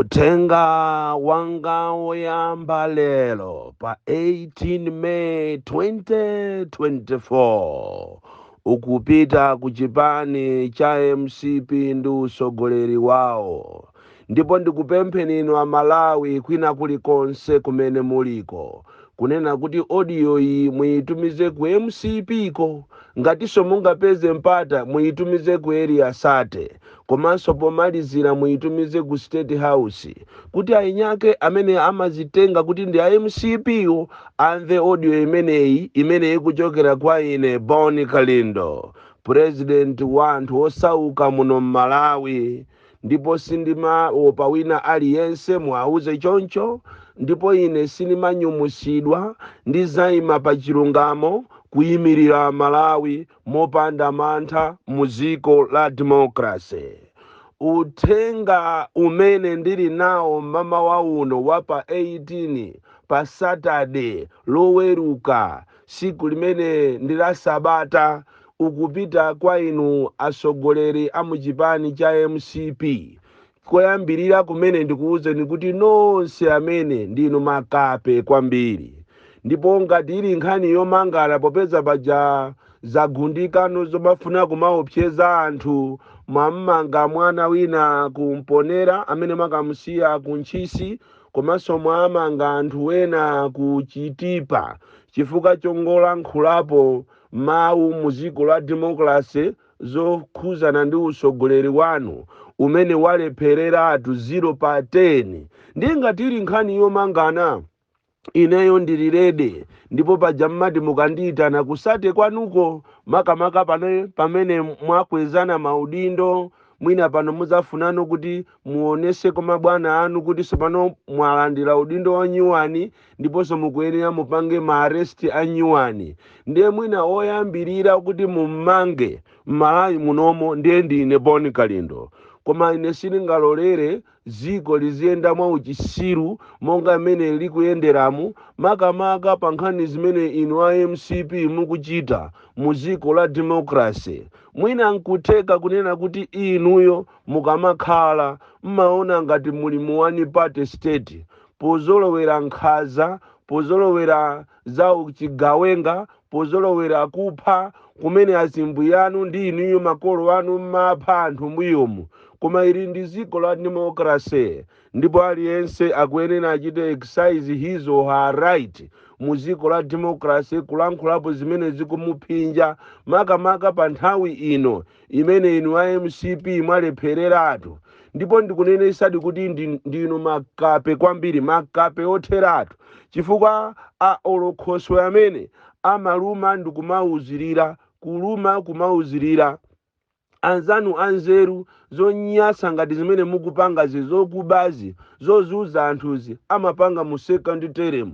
Utenga wanga woyamba lero pa 18 May 2024 ukupita ku chipani cha MCP ndi usogoleri wawo, ndipo ndikupempheni inu Amalawi kwina kulikonse kumene muliko kunena kuti audio iyi muyitumize ku MCP ko, ngatinso mungapeze mpata muyitumize ku area sate, komanso pomalizira muyitumize ku State House kuti ainyake amene amazitenga kuti ndi a MCP yo amve audio imeneyi kuchokera kwa ine Boni Kalindo, president wa anthu osauka muno Malawi. Ndipo sindimaopa wina aliyense, muauze choncho, ndipo ine sindimanyumusidwa, ndizayima pa chilungamo kuyimirira Malawi mopanda mantha mu dziko la democracy. Uthenga umene ndili nawo mama wa uno wa pa 18 pa Saturday loweruka, siku limene ndila Sabata, ukupita kwa inu asogoleri a muchipani cha MCP. Koyambirira kumene ndikuwuzeni kuti nonse amene ndinu makape kwambiri, ndipo ngati ili nkhani yomangala popeza paja zagundikano zomafuna kumaopseza anthu, mwammanga mwana wina kumponera amene makamusiya ku ntchisi, komanso mwamanga anthu wena ku Chitipa chifukwa chongola nkhulapo mawu mu dziko la democracy zokhuzana ndi usogoleri wanu umene walephereratu 0 pa 10. Ndingati ili nkhani yomangana, ineyo ndilirede, ndipo paja mmati mukandiyitana kusate kwanuko makamaka pamene mwakwezana maudindo, mwina pano muzafunano kuti muonese kwa mabwana anu kuti sopano mwalandira udindo wa nyuwani, ndiponso mukuyenera mupange maaresti a nyuwani. Ndiye mwina oyambirira kuti mummange Malawi munomo ndiye ndine Boni Kalindo. Koma ine sindingalolere dziko liziyenda mwa uchisiru monga imene likuyenderamu, makamaka pa nkhani zimene inu a MCP mukuchita mu dziko la democracy. Mwina nkutheka kunena kuti inuyo mukamakhala mmaona ngati muli mu one party state, pozolowera nkhaza, pozolowera za uchigawenga, pozolowera kupha kumene azimbu yanu ndi inuyo makolo anu mmapha anthu mbuyomu. Koma ili ndi dziko la democracy, ndipo aliyense akuyenera achite exercise his or her right mu dziko la democracy kulankhulapo zimene zikumuphinja, makamaka pa nthawi ino imene inu a MCP mwalephereratu. Ndipo ndikunenetsadi kuti ndinu makape kwambiri, makape otheratu, chifukwa a olokhoswe amene amaluma ndikumauzirira, kuluma kumauzirira anzanu anzeru zonyasa ngati zimene mukupanga zokubazi zozuza anthuzi amapanga mu second term,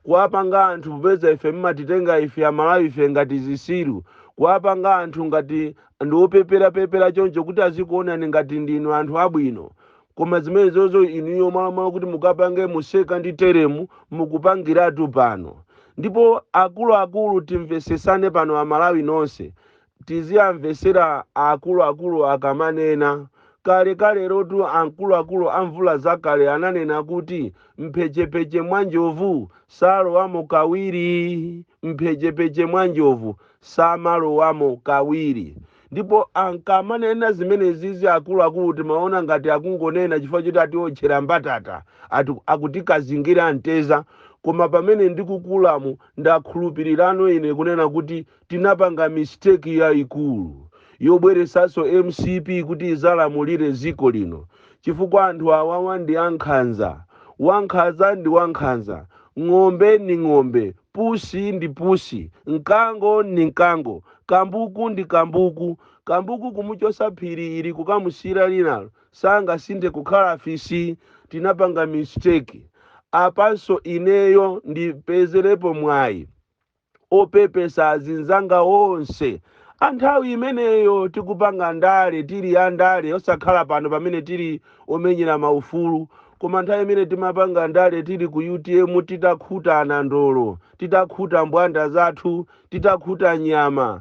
kuwapanga anthu popeza ife mmatitenga ife Amalawi ife ngati zisiru, kuwapanga anthu ngati ndiopepera choncho kuti azikuonani ngati ndinu anthu abwino. Koma zimene zozo inuyo malamala kuti mukapange mu second term mukupangiratu pano. Ndipo akuluakulu timvesesane pano Amalawi nonse, tiziyamvesera akuluakulu akamanena. Kale rotu akuluakulu amvula zakale ananena kuti mphechepeche mwa njovu salowamo kawiri, mphechepeche mwa njovu samalowamo kawiri. Ndipo ankamanena zimene zizi akuluakulu timaona ngati akungonena chifukwa choti atiotchera mbatata, akutikazingira mteza. Koma pamene ndikukulamu ndakhulupirirano ine kunena kuti tinapanga mistake yayikulu yobweresanso MCP kuti izalamulire dziko lino, chifukwa anthu awawa ndi ankhanza, wankhanza ndi wankhanza, ng'ombe ndi ng'ombe, pusi ndi pusi, mkango ndi mkango, kambuku ndi kambuku. Kambuku kumuchosa phiri ili kukamusira linalo sangasinthe kukhala fisi. Tinapanga mistake. Apanso ineyo ndipezerepo mwayi opepesa azinzanga onse. Anthawi imeneyo tikupanga ndale, tili andale, osakhala pano pamene tili omenyera maufulu. Koma nthawi imene timapanga ndale tili ku UTM titakhuta anandolo, titakhuta mbwanda zathu, titakhuta nyama.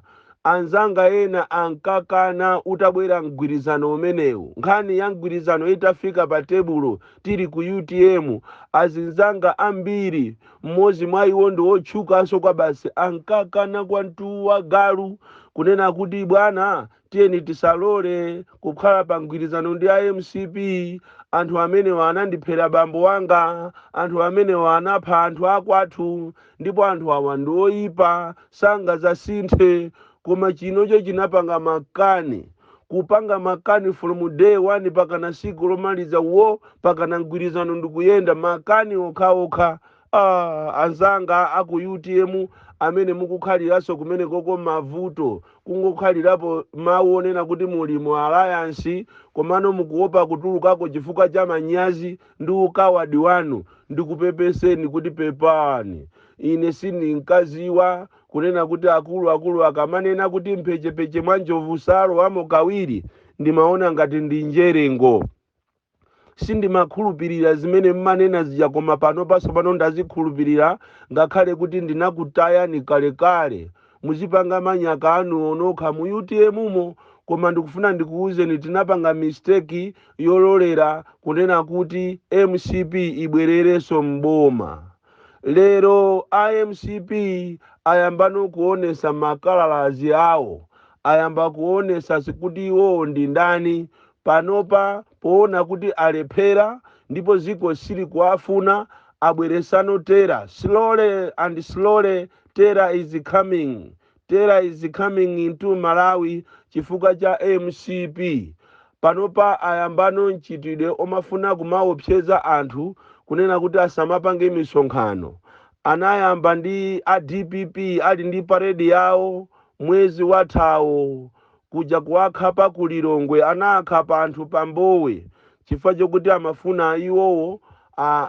anzanga ena ankakana utabwera mgwirizano umenewu. Nkhani ya mgwirizano itafika pa tebulo tili ku UTM, azinzanga ambiri mmodzi mwa iwo ndi otchukanso kwa basi ankakana kwa mtuwa galu kunena kuti bwana tiyeni tisalole kukhala pa mgwirizano ndi IMCP. Anthu amene anandiphera bambo wanga, anthu amene anapha anthu akwathu, ndipo anthu awa ndi oyipa sangazasinthe. Koma chinocho chinapanga makani, kupanga makani from day one pakana siku lomaliza wo pakana mgwirizano ndikuyenda makani okhaokha. Anzanga aku UTM amene mukukhaliranso kumene koko mavuto kungokhalirapo mawu onena kuti muli mu alliance komano mukuopa kutulukako chifukwa cha manyazi ndi ukawadi wanu, ndikupepeseni kuti pepani. Ine sindinkaziwa kunena kuti akuluakulu akamanena kuti mphechepeche mwa njovu salowamo kawiri, ndimaona ngati ndi njerengo. Sindimakhulupirira zimene mmanena zija, koma pano ndazikhulupirira ngakhale kuti ndinakutayani kalekale. Muzipanga manyaka anu onokha mu UTM, koma ndikufuna ndikuwuzeni tinapanga mistake yololera kunena kuti MCP ibwererenso mboma. Lero IMCP ayamba kuonesa makalalazi awo, ayamba kuonesa kuti iwo ndi ndani. Panopa poona kuti alephera ndipo ziko sili kuafuna, abweresano tera. Slowly and slowly terror is coming. Terror is coming into Malawi chifukwa cha MCP. Panopa ayambano nchitide omafuna kumaopseza anthu kunena kuti asamapange misonkhano. Anayamba ndi DPP ali ndi parade yawo mwezi wathawo kuja kuwakhapa kulilongwe, anakhapa anthu pambowe chifukwa chokuti amafuna iwowo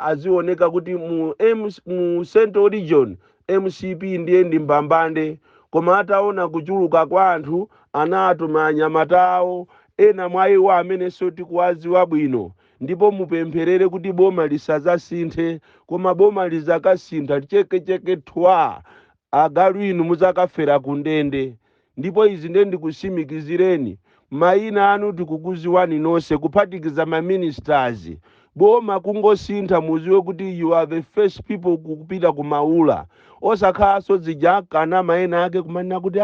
azioneka kuti mu Central Region MCP ndiye ndi mbambande. Koma ataona kuchuluka kwa anthu anatuma anyamata awo ena mwa iwo amene tikuwadziwa bwino, ndipo mupempherere kuti boma lisazasinthe. Koma boma lizakasintha chekecheke thwa, agalu inu muzakafera kundende. Ndipo izi ndiye ndikusimikizireni, mayina anu tikukuziwani nonse kuphatikiza ministers. Boma kungosintha muziwe kuti you are the first people kupita kumaula. Osakhaso zijakana mayina ake kumanena kuti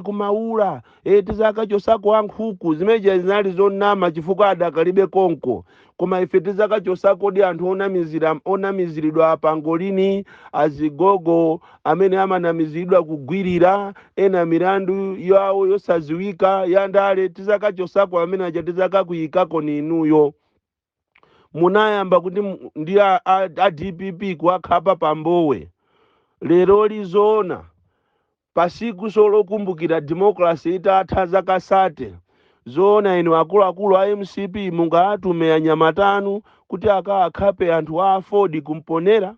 kumaula tizakachosako ankhuku zimeje zinali zonama chifukwa adakalibe konko. Koma ife tizakachosako di anthu onamiziridwa pangolini, azigogo amene amanamiziridwa kugwirira, ena milandu yawo yosaziwika yandale, tizakachosako amene aja tizakakuyikako ni inuyo. Munayamba kuti ndi DPP kuwakhapa pambowe. Lero lizona pasiku solokumbukira democracy itatha zaka sate, zona inu akuluakulu a MCP mungatume anyamatanu kuti akakhape anthu a Ford kumponera.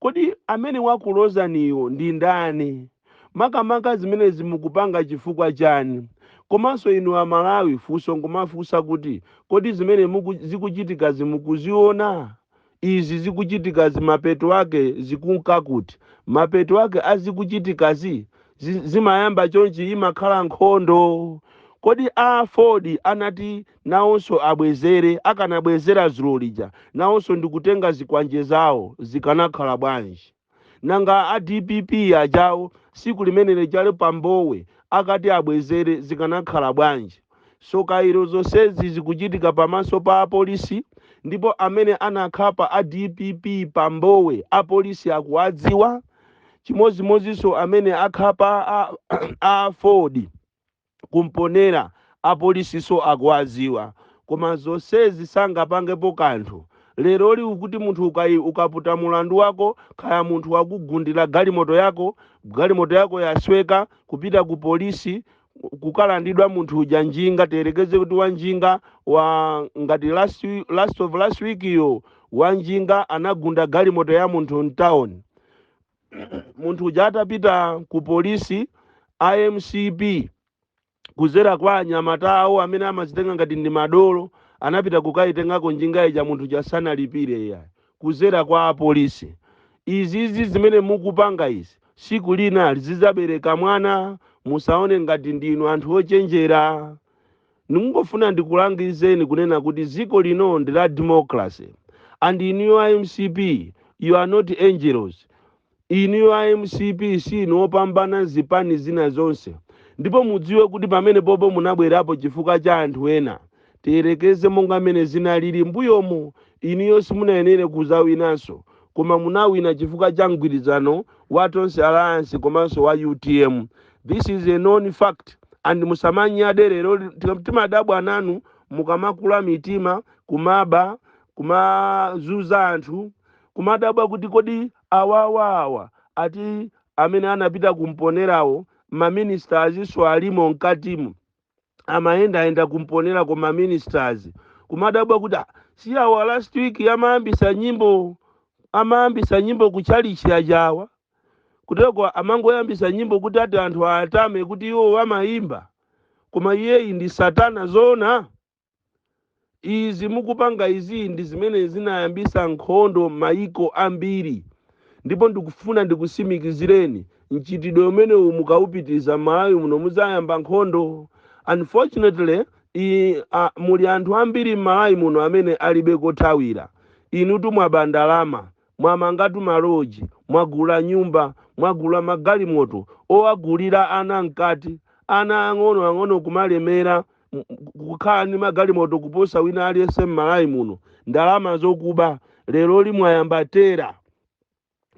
Kodi amene wakulozaniyo ndi ndani? Makamaka zimene zimukupanga chifukwa chani? Komanso inu a Malawi funso ngomafunsa kuti kodi zimene zikuchitika zimukuziona? Izi zikuchitika mapeto ake zikunka kuti? Mapeto ake azikuchitikazi zimayamba chonchi imakhala nkhondo. Kodi a Ford anati nawonso abwezere, akanabwezera zulolija nawonso ndikutenga zikwanje zawo zikanakhala bwanji? Nanga a DPP ajawo siku limene lijali pambowe akati abwezere zikanakhala bwanji? Sokairo zonsezi zikuchitika pamaso pa apolisi, ndipo amene anakhapa a DPP pambowe apolisi akuwadziwa. Chimozimozinso amene akhapa a Ford kumponera apolisi so akuwadziwa. Koma zonsezi sangapangepo kanthu. Lero li ukuti munthu ukaputa mulandu wako, kaya munthu wakugundira galimoto yako yasweka kupita ku polisi, kukalandidwa munthu uja njinga, terekeze kuti wanjinga ngati last week yo wanjinga anagunda galimoto ya munthu mtown. Munthu uja atapita ku polisi, IMCP kuzera kwa anyamata awo amene amazitenga ngati ndi madolo, anapita kukaitengako njinga ija munthu jasanalipire ya kuzera kwa apolisi. Izi zimene mukupanga izi siku lina zizabereka mwana, musaone ngati ndinu anthu ochenjera. Ndingofuna ndikulangizeni kunena kuti dziko lino ndi la democracy, and inu IMCP you are not angels. Inu IMCP sinu opambana zipani zina zonse, ndipo mudziwe kuti pamene popo munabwerapo chifukwa cha anthu ena. Tiyerekeze monga mene zinalili mbuyomo, iniyo simunayenere kuzawinanso, koma munawina chifukwa cha mgwirizano wa Tonse Alliance komanso wa UTM. This is a known fact, and musamanyade lero timadabwa nanu mukamakula mitima kumaba kumazuza anthu kumadabwa kuti kodi awawawa ati amene anapita kumponerawo maministers so alimo mkatimu amaenda kumponera kwa maministers kumadabwa kuti si awa last week amaambisa nyimbo kuchalichi ajawa kuteko amangoyambisa nyimbo kuti ati anthu atame kuti iwo amaimba, koma iye ndi satana zona. Izi mukupanga izi ndi zimene zinayambisa nkhondo maiko ambiri, ndipo ndikufuna ndikusimikizireni mchitidwe umene mukaupitiza Malawi muno muzayamba nkhondo. Unfortunately muli anthu ambiri Malawi muno amene alibe kothawira. Inu mwabandalama, mwamangatu maloji, mwagula nyumba, mwagula magalimoto owagulira ana mkati, ana ang'ono kumalemera kukhala ndi magalimoto kuposa wina aliyense Malawi muno. Ndalama zokuba lero limwayamba tera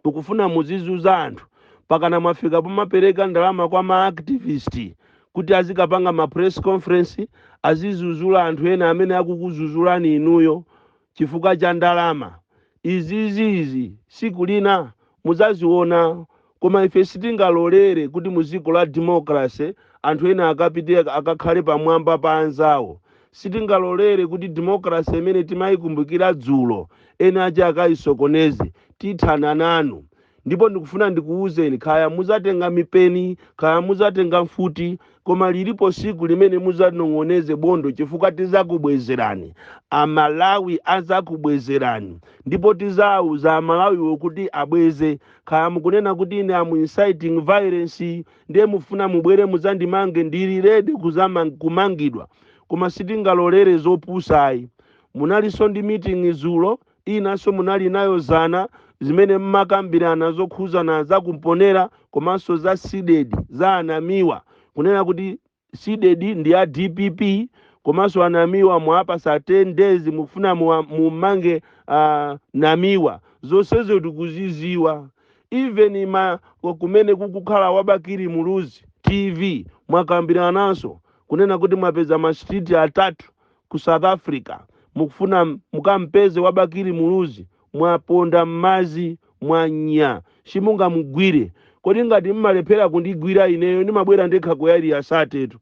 ukufuna muzizuza anthu, pakana mwafika pomapereka ndalama kwa ma-activist kuti azikapanga ma-press conference azizuzula anthu ena amene akukuzuzulani inuyo chifukwa cha ndalama. Izi siku lina muzaziona, koma ife sitingalolere kuti muziko la democracy anthu ena akapite akakhale pamwamba pa anzawo. Sitingalolere kuti democracy imene timayikumbukira dzulo ena aja akayisokoneze. Tithana nanu, ndipo ndikufuna ndikuwuzeni kaya muzatenga mipeni kaya muzatenga mfuti, koma lilipo siku limene muzanong'oneze bondo chifukwa tizakubwezerani. Amalawi azakubwezerani, ndipo tizauza Amalawi kuti abweze. Kaya mukunena kuti ine am inciting violence ndiye mufuna mubwere muzandimange, ndili ready kumangidwa, koma sitingalolere zopusayi. Munalinso ndi meeting zulo, inanso munali nayo zana zimene mmakambirana zokhuzana za kumponera komanso za seeded za anamiwa, kunena kuti seeded ndi ya DPP komanso anamiwa mwapasa 10 days mufuna mumange namiwa. Zonsezo tikuziziwa. Even kumene kukukhala Wabakiri Muluzi TV mwakambirananso kunena kuti mwapeza ma street 3 ku South Africa, mukufuna mukampeze Wabakiri Muluzi, mwaponda mmazi mwanya shimunga mugwire. Kodi ngati mmalephera kundigwira ineyo ndimabwera ndekha ku area asatetu,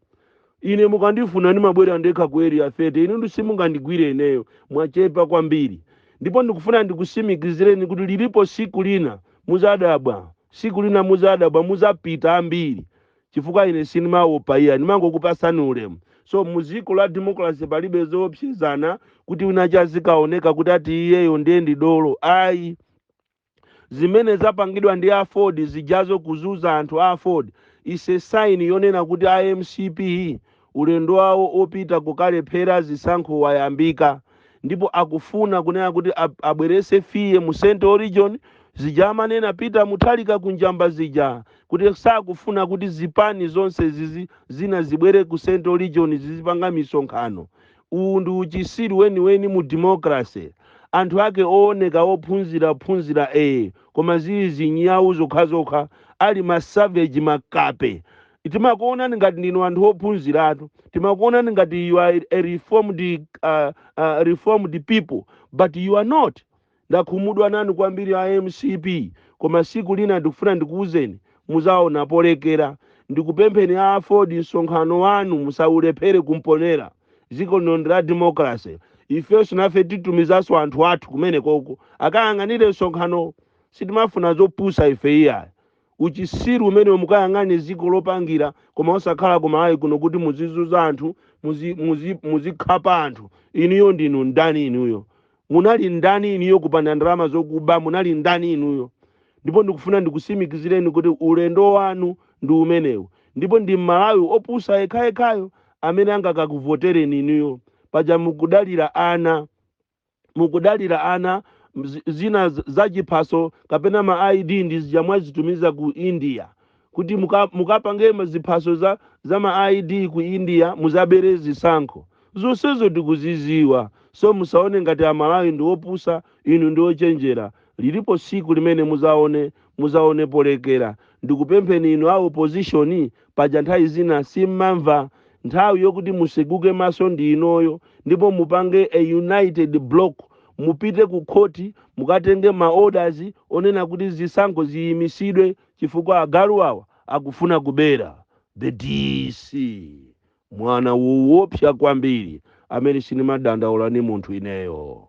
ine mukandifuna ndimabwera ndekha ku area 30, ine ndisimunga ndigwire ineyo, mwachepa kwambiri. Ndipo ndikufuna ndikusimikizireni kuti lilipo siku lina muzadabwa, siku lina muzadabwa, muzapita ambiri chifukwa ine sinimaopa iya, nimangokupasani ulemu. So muziko la democracy palibe zoopsezana kuti unachazikaoneka kuti ati iyeyo ndiye ndi dolo. Ayi, zimene zapangidwa ndi Ford zijazo kuzuza anthu a Ford ise sign yonena kuti IMCP ulendo wawo opita kukalephera zisankho wayambika, ndipo akufuna kunena kuti abwerese fiye mu Central Region. Zijamanena pita mutalika kunjamba zija kuti sakufuna kuti zipani zonse zina zibwere ku Central Region zizipanga misonkhano. Uwu ndi uchisiru weni mu democracy. Anthu ake ooneka ophunzira koma zizi nyawu zokhazokha ali masavage makape. Timakuona ngati ndinu anthu ophunziratu, timakuona ngati you are a reformed people, but you are not. Ndakhumudwa nanu kwambiri IMCP, koma siku lina ndikufuna ndikuwuzeni muzaona polekera. Ndikupempheni a Ford msonkhano wanu musaulephere kumponera. Ziko la democracy. Ifeso nafe titumizaso anthu athu kumene koko akayang'anire msonkhano. Sitimafuna zopusa ife iya. Uchisiru umene mukayang'ane ziko lopangira koma osakhala Malawi kuno kuti muzizuza anthu, muzikhapa anthu. Inuyo ndinu ndani inuyo? Munali ndani inuyo kupanda ndalama zokuba? Munali ndani inuyo? Ndipo ndikufuna ndikusimikizireni kuti ulendo wanu ndi umenewu. ndipo ndi Malawi opusa yekhayekhayo amene angakakuvotereni inuyo. Paja mukudalira ana zina zachiphaso kapena ma ID ndi zamwazitumiza ku India kuti mukapange ziphaso za ma ID ku India muzabere zisankho. Zonsezo tikuziziwa, so musaone ngati Amalawi ndi opusa, inu ndi ochenjera. Lilipo siku limene muzaone polekera. Ndikupempheni inu a opposition, paja nthawi zina simmamva. Nthawi yokuti museguke maso ndi inoyo, ndipo mupange a united block, mupite ku khoti mukatenge ma orders onena kuti zisankho ziyimisidwe chifukwa agalu awa akufuna kubera. The DC mwana woopsa kwambiri amene sinimadandaula ni munthu ineyo.